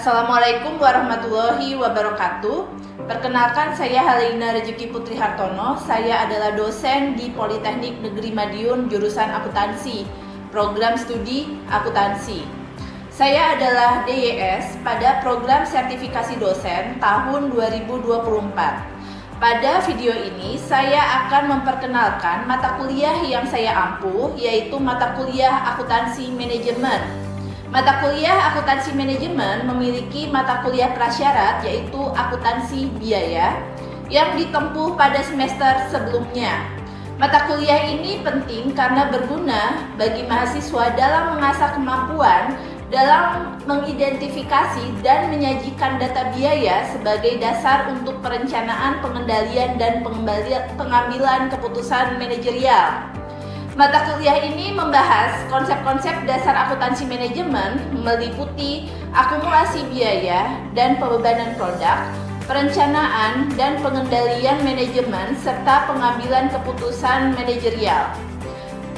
Assalamualaikum warahmatullahi wabarakatuh. Perkenalkan, saya Haleina Rezeki Putri Hartono. Saya adalah dosen di Politeknik Negeri Madiun jurusan akuntansi, program studi akuntansi. Saya adalah DYS pada program sertifikasi dosen tahun 2024. Pada video ini saya akan memperkenalkan mata kuliah yang saya ampuh, yaitu mata kuliah akuntansi manajemen. Mata kuliah akuntansi manajemen memiliki mata kuliah prasyarat, yaitu akuntansi biaya yang ditempuh pada semester sebelumnya. Mata kuliah ini penting karena berguna bagi mahasiswa dalam mengasah kemampuan dalam mengidentifikasi dan menyajikan data biaya sebagai dasar untuk perencanaan, pengendalian, dan pengambilan keputusan manajerial. Mata kuliah ini membahas konsep-konsep dasar akuntansi manajemen meliputi akumulasi biaya dan pembebanan produk, perencanaan dan pengendalian manajemen, serta pengambilan keputusan manajerial.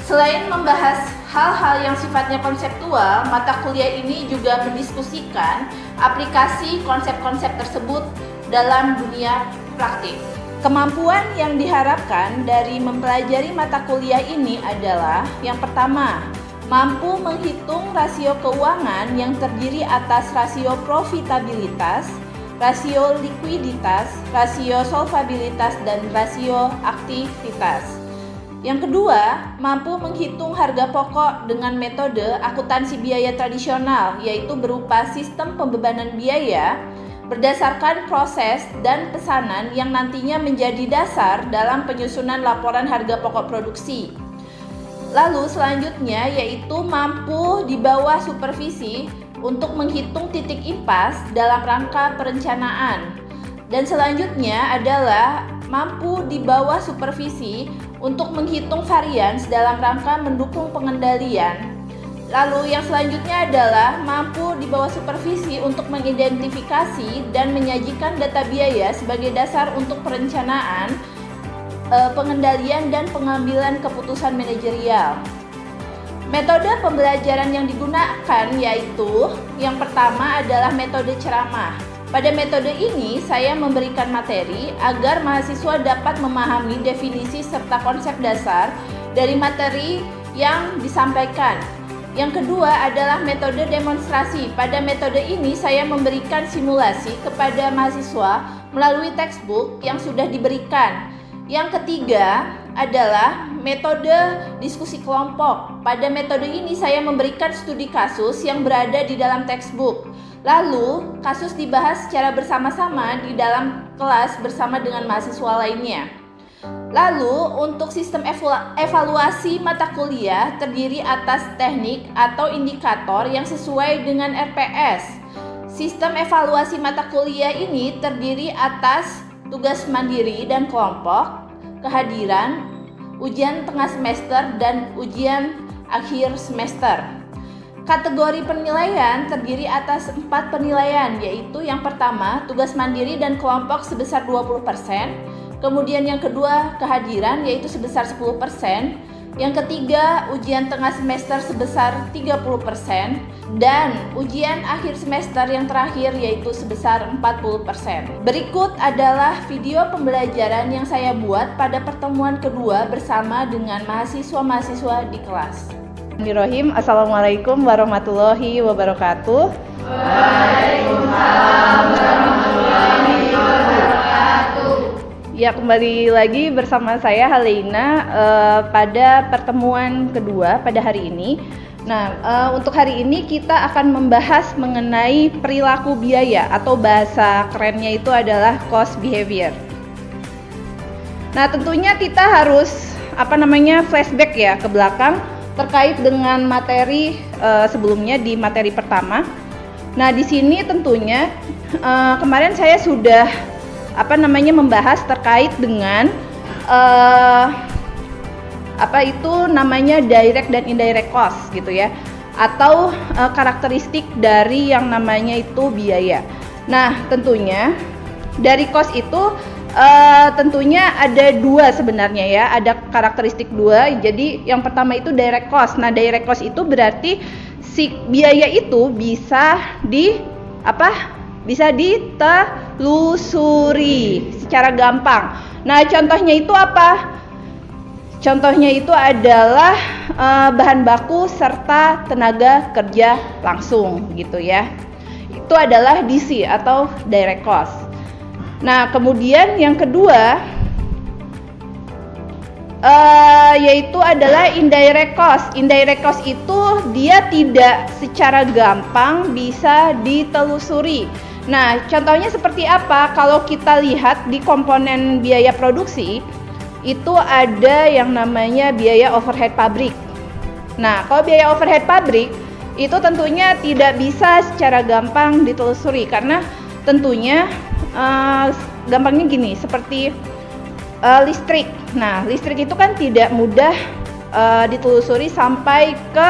Selain membahas hal-hal yang sifatnya konseptual, mata kuliah ini juga mendiskusikan aplikasi konsep-konsep tersebut dalam dunia praktik. Kemampuan yang diharapkan dari mempelajari mata kuliah ini adalah yang pertama, mampu menghitung rasio keuangan yang terdiri atas rasio profitabilitas, rasio likuiditas, rasio solvabilitas, dan rasio aktivitas. Yang kedua, mampu menghitung harga pokok dengan metode akuntansi biaya tradisional, yaitu berupa sistem pembebanan biaya berdasarkan proses dan pesanan yang nantinya menjadi dasar dalam penyusunan laporan harga pokok produksi. Lalu selanjutnya yaitu mampu di bawah supervisi untuk menghitung titik impas dalam rangka perencanaan. Dan selanjutnya adalah mampu di bawah supervisi untuk menghitung varians dalam rangka mendukung pengendalian. Lalu yang selanjutnya adalah mampu di bawah supervisi untuk mengidentifikasi dan menyajikan data biaya sebagai dasar untuk perencanaan, pengendalian, dan pengambilan keputusan manajerial. Metode pembelajaran yang digunakan yaitu yang pertama adalah metode ceramah. Pada metode ini saya memberikan materi agar mahasiswa dapat memahami definisi serta konsep dasar dari materi yang disampaikan. Yang kedua adalah metode demonstrasi. Pada metode ini saya memberikan simulasi kepada mahasiswa melalui textbook yang sudah diberikan. Yang ketiga adalah metode diskusi kelompok. Pada metode ini saya memberikan studi kasus yang berada di dalam textbook. Lalu kasus dibahas secara bersama-sama di dalam kelas bersama dengan mahasiswa lainnya. Lalu untuk sistem evaluasi mata kuliah terdiri atas teknik atau indikator yang sesuai dengan RPS. Sistem evaluasi mata kuliah ini terdiri atas tugas mandiri dan kelompok, kehadiran, ujian tengah semester, dan ujian akhir semester. Kategori penilaian terdiri atas 4 penilaian, yaitu yang pertama tugas mandiri dan kelompok sebesar 20%. Kemudian yang kedua kehadiran yaitu sebesar 10%, yang ketiga ujian tengah semester sebesar 30%, dan ujian akhir semester yang terakhir yaitu sebesar 40%. Berikut adalah video pembelajaran yang saya buat pada pertemuan kedua bersama dengan mahasiswa-mahasiswa di kelas. Bismillahirrahmanirrahim. Assalamualaikum warahmatullahi wabarakatuh. Waalaikumsalam warahmatullahi wabarakatuh. Ya, kembali lagi bersama saya Haleina pada pertemuan kedua pada hari ini. Nah, untuk hari ini kita akan membahas mengenai perilaku biaya atau bahasa kerennya itu adalah cost behavior. Nah, tentunya kita harus flashback ya ke belakang terkait dengan materi sebelumnya di materi pertama. Nah, di sini tentunya kemarin saya sudah membahas terkait dengan direct dan indirect cost gitu ya, atau karakteristik dari yang namanya itu biaya. Nah, tentunya dari cost itu tentunya ada dua sebenarnya ya, ada karakteristik dua. Jadi yang pertama itu direct cost. Nah, direct cost itu berarti si biaya itu bisa bisa ditelusuri secara gampang. Nah, contohnya itu apa? Contohnya itu adalah bahan baku serta tenaga kerja langsung gitu ya. Itu adalah DC atau direct cost. Nah, kemudian yang kedua yaitu adalah indirect cost. Indirect cost itu dia tidak secara gampang bisa ditelusuri. Nah, contohnya seperti apa? Kalau kita lihat di komponen biaya produksi, itu ada yang namanya biaya overhead pabrik. Nah, kalau biaya overhead pabrik itu tentunya tidak bisa secara gampang ditelusuri karena tentunya gampangnya gini, seperti listrik. Nah, listrik itu kan tidak mudah ditelusuri sampai ke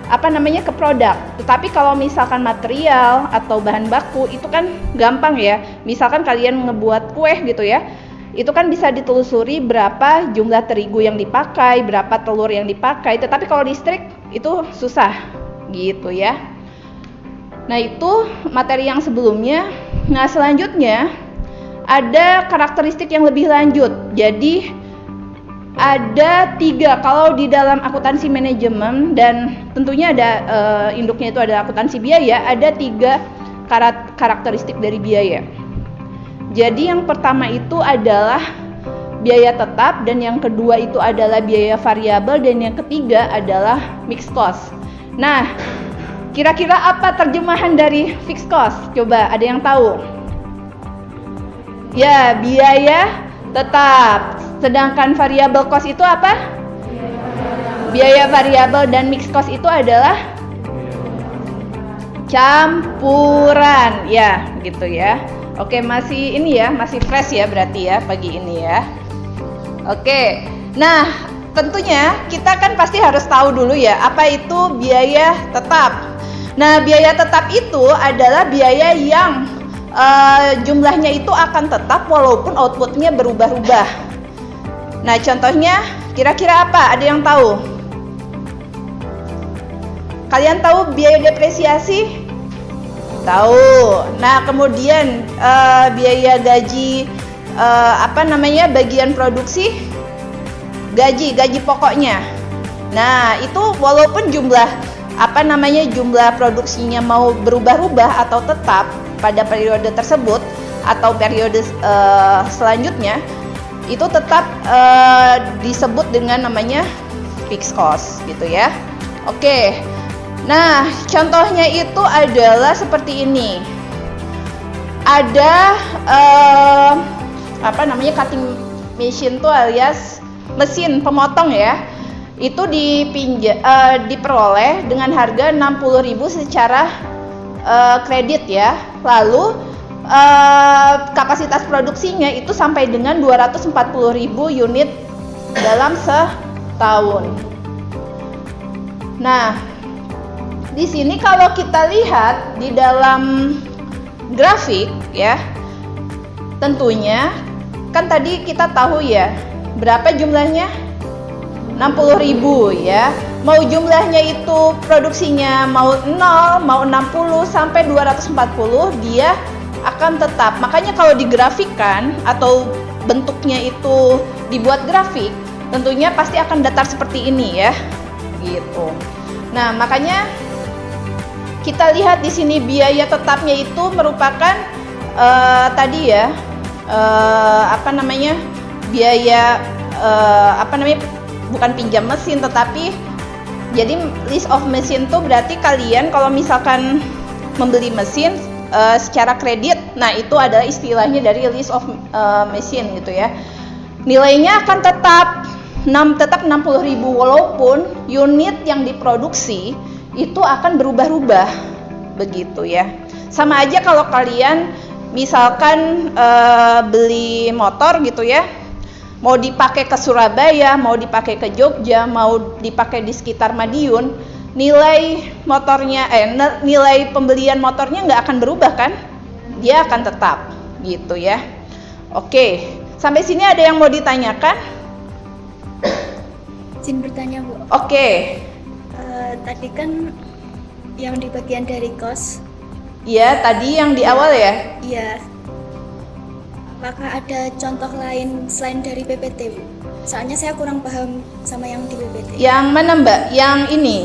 ke produk. Tetapi kalau misalkan material atau bahan baku itu kan gampang ya. Misalkan kalian ngebuat kue gitu ya, itu kan bisa ditelusuri berapa jumlah terigu yang dipakai, berapa telur yang dipakai. Tetapi kalau listrik itu susah gitu ya. Nah, itu materi yang sebelumnya. Nah, selanjutnya ada karakteristik yang lebih lanjut. Jadi ada 3 kalau di dalam akuntansi manajemen, dan tentunya ada induknya itu adalah akuntansi biaya. Ada 3 karakteristik dari biaya. Jadi yang pertama itu adalah biaya tetap, dan yang kedua itu adalah biaya variabel, dan yang ketiga adalah mixed cost. Nah, kira-kira apa terjemahan dari fixed cost? Coba ada yang tahu? Ya, biaya tetap. Sedangkan variable cost itu apa? Biaya variabel, dan mixed cost itu adalah campuran. Ya, gitu ya. Oke, masih masih fresh ya berarti ya pagi ini ya. Oke. Nah, tentunya kita kan pasti harus tahu dulu ya, apa itu biaya tetap. Nah, biaya tetap itu adalah biaya yang jumlahnya itu akan tetap walaupun outputnya berubah-ubah. Nah, contohnya kira-kira apa? Ada yang tahu? Kalian tahu biaya depresiasi? Tahu. Nah, kemudian biaya gaji bagian produksi? Gaji pokoknya. Nah, itu walaupun jumlah jumlah produksinya mau berubah-ubah atau tetap pada periode tersebut atau periode selanjutnya, itu tetap disebut dengan namanya fixed cost gitu ya. Oke. Nah, contohnya itu adalah seperti ini. Ada cutting machine tuh alias mesin pemotong ya. Itu diperoleh dengan harga 60.000 secara kredit ya. Lalu kapasitas produksinya itu sampai dengan 240.000 unit dalam setahun. Nah, di sini kalau kita lihat di dalam grafik ya, tentunya kan tadi kita tahu ya berapa jumlahnya, 60.000 ya. Mau jumlahnya itu produksinya mau 0, mau 60 sampai 240, dia akan tetap. Makanya kalau digrafikkan atau bentuknya itu dibuat grafik, tentunya pasti akan datar seperti ini ya, gitu. Nah, makanya kita lihat di sini biaya tetapnya itu merupakan biaya bukan pinjam mesin, tetapi jadi list of mesin tuh berarti kalian kalau misalkan membeli mesin secara kredit, nah itu adalah istilahnya dari list of mesin gitu ya. Nilainya akan tetap 60.000 walaupun unit yang diproduksi itu akan berubah-ubah begitu ya. Sama aja kalau kalian misalkan beli motor gitu ya, mau dipakai ke Surabaya, mau dipakai ke Jogja, mau dipakai di sekitar Madiun, nilai pembelian motornya nggak akan berubah kan? Dia akan tetap gitu ya. Oke, sampai sini ada yang mau ditanyakan? Izin bertanya, Bu. Oke. Tadi kan yang di bagian dari cost Ya, tadi yang di awal ya. Iya. Apakah ada contoh lain selain dari PPT, Bu? Soalnya saya kurang paham sama yang di PPT. Yang mana Mbak? Yang ini?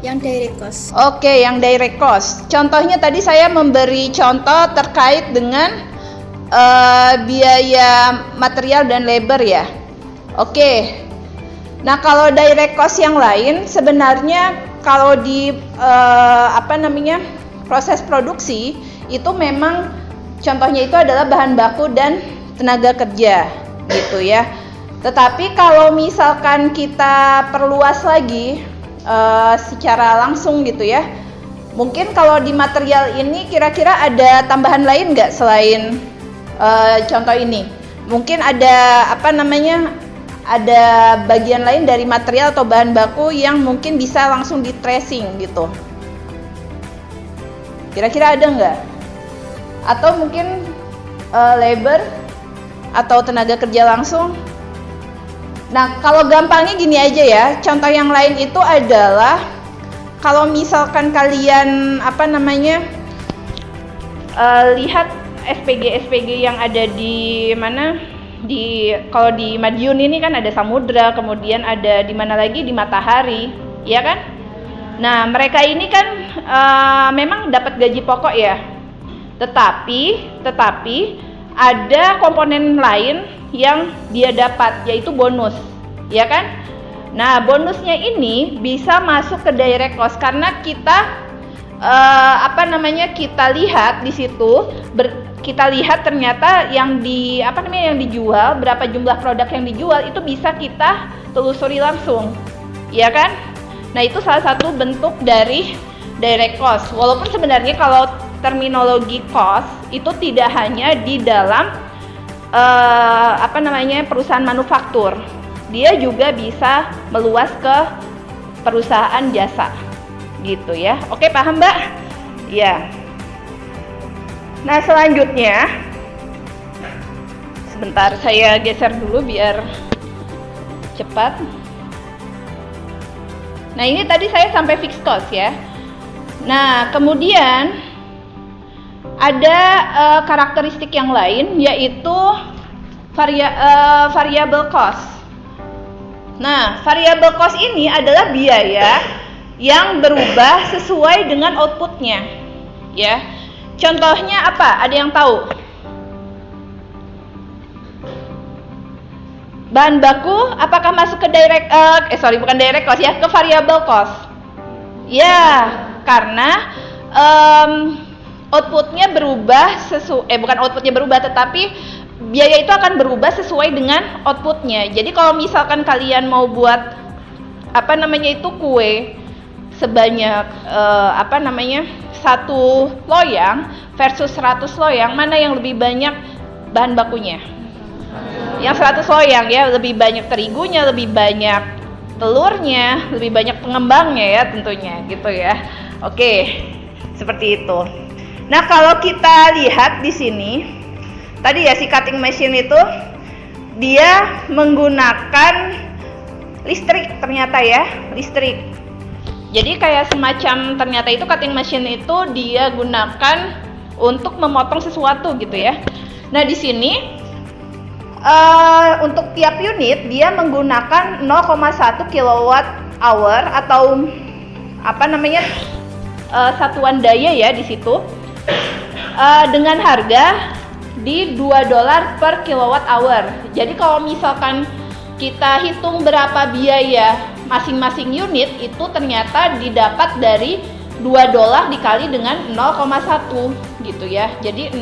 Yang direct cost. Oke, yang direct cost. Contohnya tadi saya memberi contoh terkait dengan biaya material dan labor ya. Oke. Nah, kalau direct cost yang lain sebenarnya kalau di proses produksi itu memang contohnya itu adalah bahan baku dan tenaga kerja gitu ya. Tetapi kalau misalkan kita perluas lagi secara langsung gitu ya, mungkin kalau di material ini kira-kira ada tambahan lain nggak selain contoh ini? Mungkin ada ada bagian lain dari material atau bahan baku yang mungkin bisa langsung di tracing gitu. Kira-kira ada nggak? Atau mungkin labor atau tenaga kerja langsung? Nah, kalau gampangnya gini aja ya. Contoh yang lain itu adalah kalau misalkan kalian lihat SPG yang ada di mana? Kalau di Madiun ini kan ada samudra, kemudian ada di mana lagi, di matahari, ya kan? Nah, mereka ini kan memang dapat gaji pokok ya. Tetapi ada komponen lain yang dia dapat, yaitu bonus, ya kan? Nah, bonusnya ini bisa masuk ke direct cost karena kita kita lihat di situ, kita lihat ternyata yang dijual, berapa jumlah produk yang dijual itu bisa kita telusuri langsung, ya kan? Nah, itu salah satu bentuk dari direct cost. Walaupun sebenarnya kalau terminologi cost itu tidak hanya di dalam perusahaan manufaktur, dia juga bisa meluas ke perusahaan jasa, gitu ya. Oke, paham Mbak? Ya. Nah, selanjutnya, sebentar saya geser dulu biar cepat. Nah, ini tadi saya sampai fixed cost ya. Nah, kemudian ada karakteristik yang lain, yaitu variable cost. Nah, variable cost ini adalah biaya yang berubah sesuai dengan outputnya, ya. Contohnya apa? Ada yang tahu? Bahan baku apakah masuk ke bukan direct cost ya, ke variable cost? Ya, karena outputnya berubah bukan outputnya berubah, tetapi biaya itu akan berubah sesuai dengan outputnya. Jadi kalau misalkan kalian mau buat kue sebanyak 1 loyang versus 100 loyang, mana yang lebih banyak bahan bakunya? Yang 100 loyang ya, lebih banyak terigunya, lebih banyak telurnya, lebih banyak pengembangnya ya tentunya gitu ya. Oke, seperti itu. Nah, kalau kita lihat di sini tadi ya, si cutting machine itu dia menggunakan listrik ternyata ya, listrik. Jadi kayak semacam ternyata itu cutting machine itu dia gunakan untuk memotong sesuatu gitu ya. Nah, di sini untuk tiap unit dia menggunakan 0,1 kilowatt hour atau satuan daya ya di situ, dengan harga di $2 per kilowatt hour. Jadi kalau misalkan kita hitung berapa biaya masing-masing unit, itu ternyata didapat dari $2 dikali dengan 0,1 gitu ya. Jadi $0,2.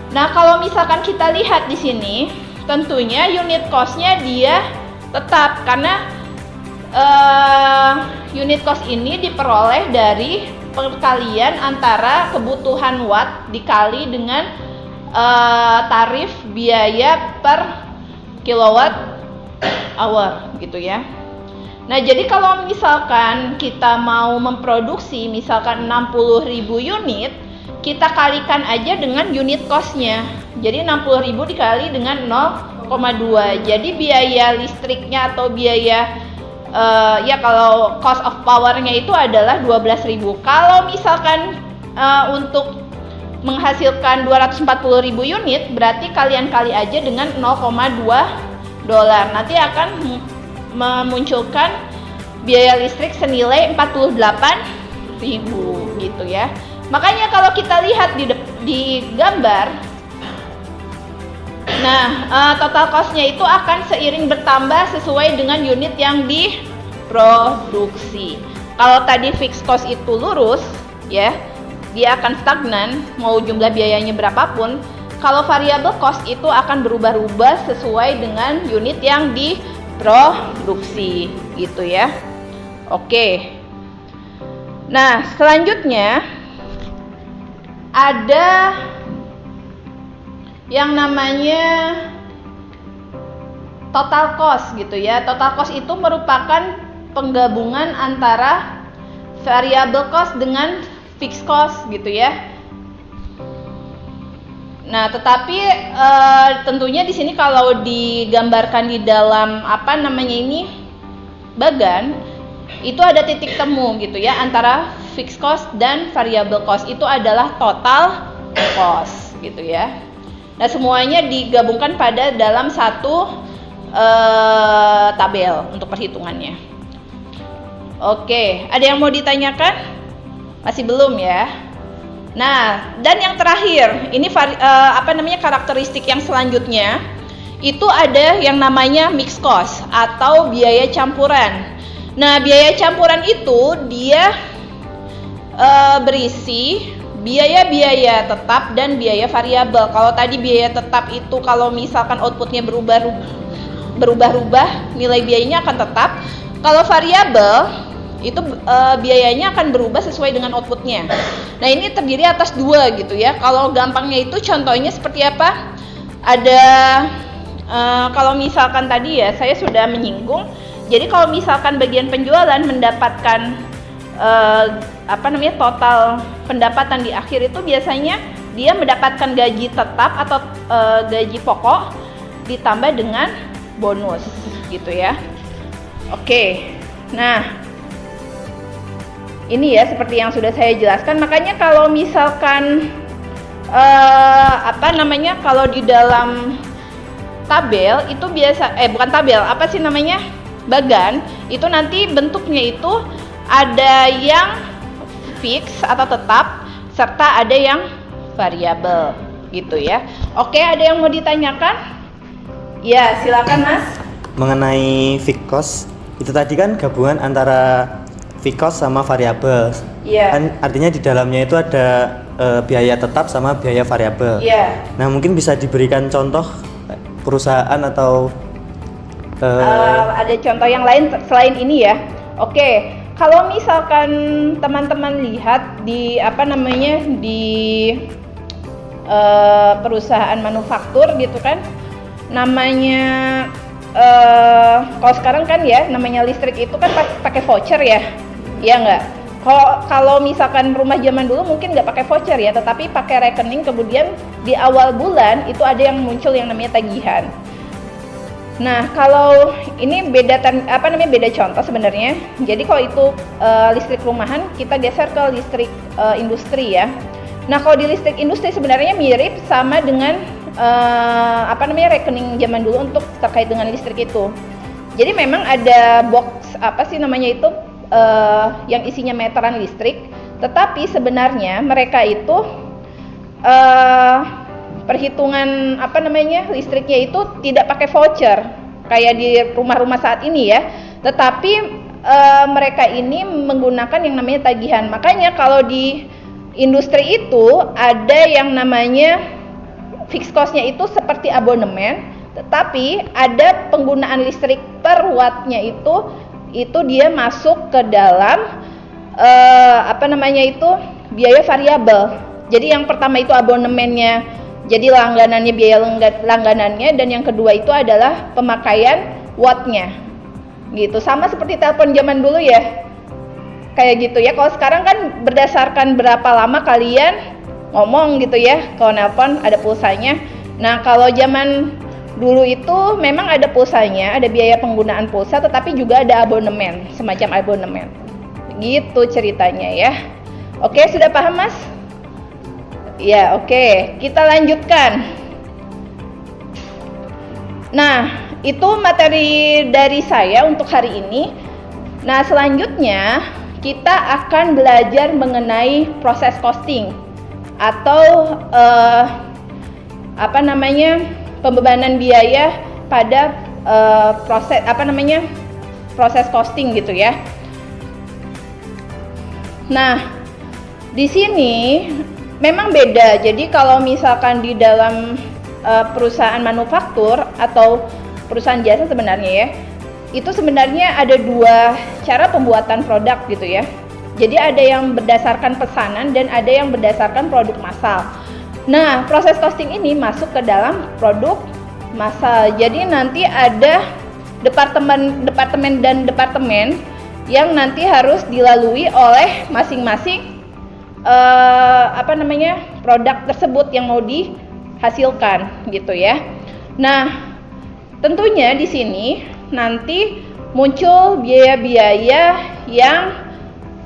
Nah, kalau misalkan kita lihat di sini, tentunya unit cost-nya dia tetap, karena unit cost ini diperoleh dari perkalian antara kebutuhan watt dikali dengan tarif biaya per kilowatt hour gitu ya. Nah, jadi kalau misalkan kita mau memproduksi misalkan 60.000 unit, kita kalikan aja dengan unit cost-nya. Jadi 60.000 dikali dengan 0,2. Jadi biaya listriknya atau biaya ya kalau cost of powernya itu adalah 12.000. Kalau misalkan untuk menghasilkan 240.000 unit, berarti kalian kali aja dengan 0,2 dolar. Nanti akan memunculkan biaya listrik senilai 48.000 gitu ya. Makanya kalau kita lihat di gambar, nah total cost-nya itu akan seiring bertambah sesuai dengan unit yang diproduksi. Kalau tadi fixed cost itu lurus ya, dia akan stagnan mau jumlah biayanya berapapun. Kalau variable cost itu akan berubah-ubah sesuai dengan unit yang diproduksi gitu ya. Oke. Nah, selanjutnya ada yang namanya total cost gitu ya. Total cost itu merupakan penggabungan antara variable cost dengan fixed cost gitu ya. Nah, tetapi tentunya di sini kalau digambarkan di dalam bagan, itu ada titik temu gitu ya antara fixed cost dan variable cost. Itu adalah total cost gitu ya. Nah, semuanya digabungkan pada dalam satu tabel untuk perhitungannya. Oke, ada yang mau ditanyakan? Masih belum ya? Nah, dan yang terakhir, ini karakteristik yang selanjutnya itu ada yang namanya mixed cost atau biaya campuran. Nah, biaya campuran itu dia berisi biaya-biaya tetap dan biaya variabel. Kalau tadi biaya tetap itu kalau misalkan outputnya berubah-ubah, nilai biayanya akan tetap. Kalau variabel itu biayanya akan berubah sesuai dengan outputnya. Nah, ini terdiri atas dua gitu ya. Kalau gampangnya itu contohnya seperti apa? Ada kalau misalkan tadi ya saya sudah menyinggung. Jadi kalau misalkan bagian penjualan mendapatkan total pendapatan di akhir itu biasanya dia mendapatkan gaji tetap atau gaji pokok ditambah dengan bonus gitu ya. Oke. Nah, ini ya seperti yang sudah saya jelaskan. Makanya kalau misalkan kalau di dalam tabel itu bagan itu nanti bentuknya itu ada yang fix atau tetap serta ada yang variabel gitu ya. Oke, ada yang mau ditanyakan? Ya, silakan Mas. Mengenai fixed cost itu tadi kan gabungan antara fixed cost sama variabel. Iya. Kan artinya di dalamnya itu ada biaya tetap sama biaya variabel. Iya. Nah, mungkin bisa diberikan contoh perusahaan atau ada contoh yang lain selain ini ya. Oke, kalau misalkan teman-teman lihat di perusahaan manufaktur gitu kan, namanya kalau sekarang kan ya namanya listrik itu kan pakai voucher ya, iya nggak? Kalau misalkan rumah zaman dulu mungkin nggak pakai voucher ya, tetapi pakai rekening, kemudian di awal bulan itu ada yang muncul yang namanya tagihan. Nah, kalau ini beda contoh sebenarnya. Jadi kalau itu listrik rumahan, kita geser ke listrik industri ya. Nah, kalau di listrik industri sebenarnya mirip sama dengan rekening zaman dulu untuk terkait dengan listrik itu. Jadi memang ada box yang isinya meteran listrik, tetapi sebenarnya mereka itu perhitungan listriknya itu tidak pakai voucher kayak di rumah-rumah saat ini ya, tetapi mereka ini menggunakan yang namanya tagihan. Makanya kalau di industri itu ada yang namanya fixed cost-nya itu seperti abonemen, tetapi ada penggunaan listrik per wattnya itu dia masuk ke dalam biaya variabel. Jadi yang pertama itu abonemennya, jadi langganannya, biaya langganannya, dan yang kedua itu adalah pemakaian wattnya gitu. Sama seperti telepon zaman dulu ya, kayak gitu ya. Kalau sekarang kan berdasarkan berapa lama kalian ngomong gitu ya, kalau nelpon ada pulsanya. Nah, kalau zaman dulu itu memang ada pulsanya, ada biaya penggunaan pulsa, tetapi juga ada abonemen, semacam abonemen. Gitu ceritanya ya. Oke, sudah paham Mas? Ya, oke. Kita lanjutkan. Nah, itu materi dari saya untuk hari ini. Nah, selanjutnya kita akan belajar mengenai proses costing atau pembebanan biaya pada proses costing gitu ya. Nah, di sini memang beda. Jadi kalau misalkan di dalam perusahaan manufaktur atau perusahaan jasa sebenarnya ya, itu sebenarnya ada dua cara pembuatan produk gitu ya. Jadi ada yang berdasarkan pesanan dan ada yang berdasarkan produk massal. Nah, proses costing ini masuk ke dalam produk massal. Jadi nanti ada departemen yang nanti harus dilalui oleh masing-masing produk tersebut yang mau dihasilkan gitu ya. Nah, tentunya di sini nanti muncul biaya-biaya yang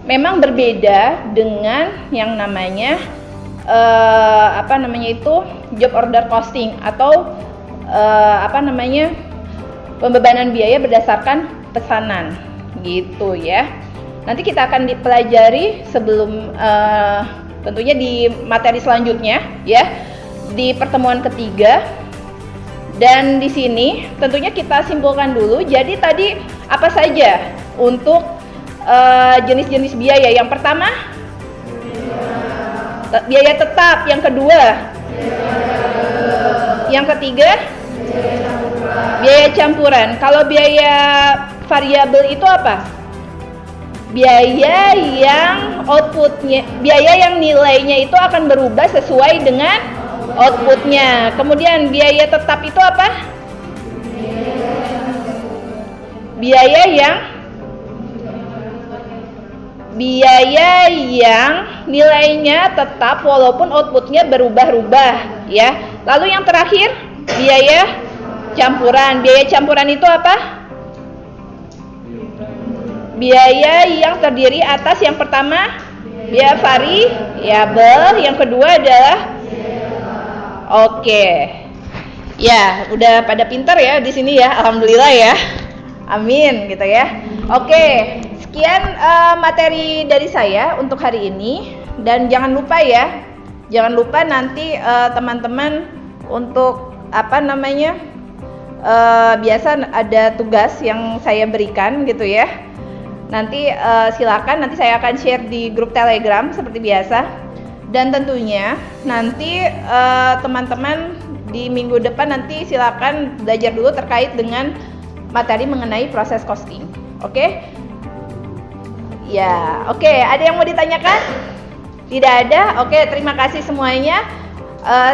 memang berbeda dengan yang namanya job order costing atau pembebanan biaya berdasarkan pesanan gitu ya. Nanti kita akan dipelajari sebelum tentunya di materi selanjutnya ya, di pertemuan ketiga. Dan di sini tentunya kita simpulkan dulu. Jadi tadi apa saja untuk jenis-jenis biaya? Yang pertama biaya tetap, yang kedua yang ketiga biaya campuran. Kalau biaya variabel itu apa? Biaya yang outputnya, biaya yang nilainya itu akan berubah sesuai dengan outputnya. Kemudian biaya tetap itu apa? Biaya yang nilainya tetap walaupun outputnya berubah-ubah ya. Lalu yang terakhir biaya campuran. Biaya campuran itu apa? Biaya yang terdiri atas yang pertama biaya variabel, yang kedua adalah ya, udah pada pintar ya di sini ya, alhamdulillah ya, amin gitu ya. Sekian materi dari saya untuk hari ini, dan jangan lupa nanti teman-teman untuk biasa ada tugas yang saya berikan gitu ya. Nanti silakan, nanti saya akan share di grup Telegram seperti biasa. Dan tentunya nanti teman-teman di minggu depan nanti silakan belajar dulu terkait dengan materi mengenai proses costing. Ada yang mau ditanyakan? Tidak ada? Terima kasih semuanya.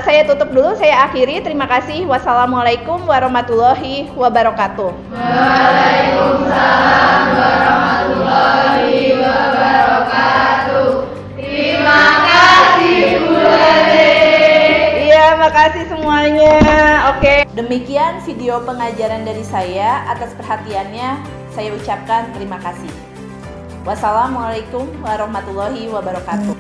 Saya tutup dulu, saya akhiri. Terima kasih. Wassalamualaikum warahmatullahi wabarakatuh. Waalaikumsalam warahmatullahi wabarakatuh. Terima kasih Bu Ade. Iya, makasih semuanya. Demikian video pengajaran dari saya. Atas perhatiannya saya ucapkan terima kasih. Wassalamualaikum warahmatullahi wabarakatuh.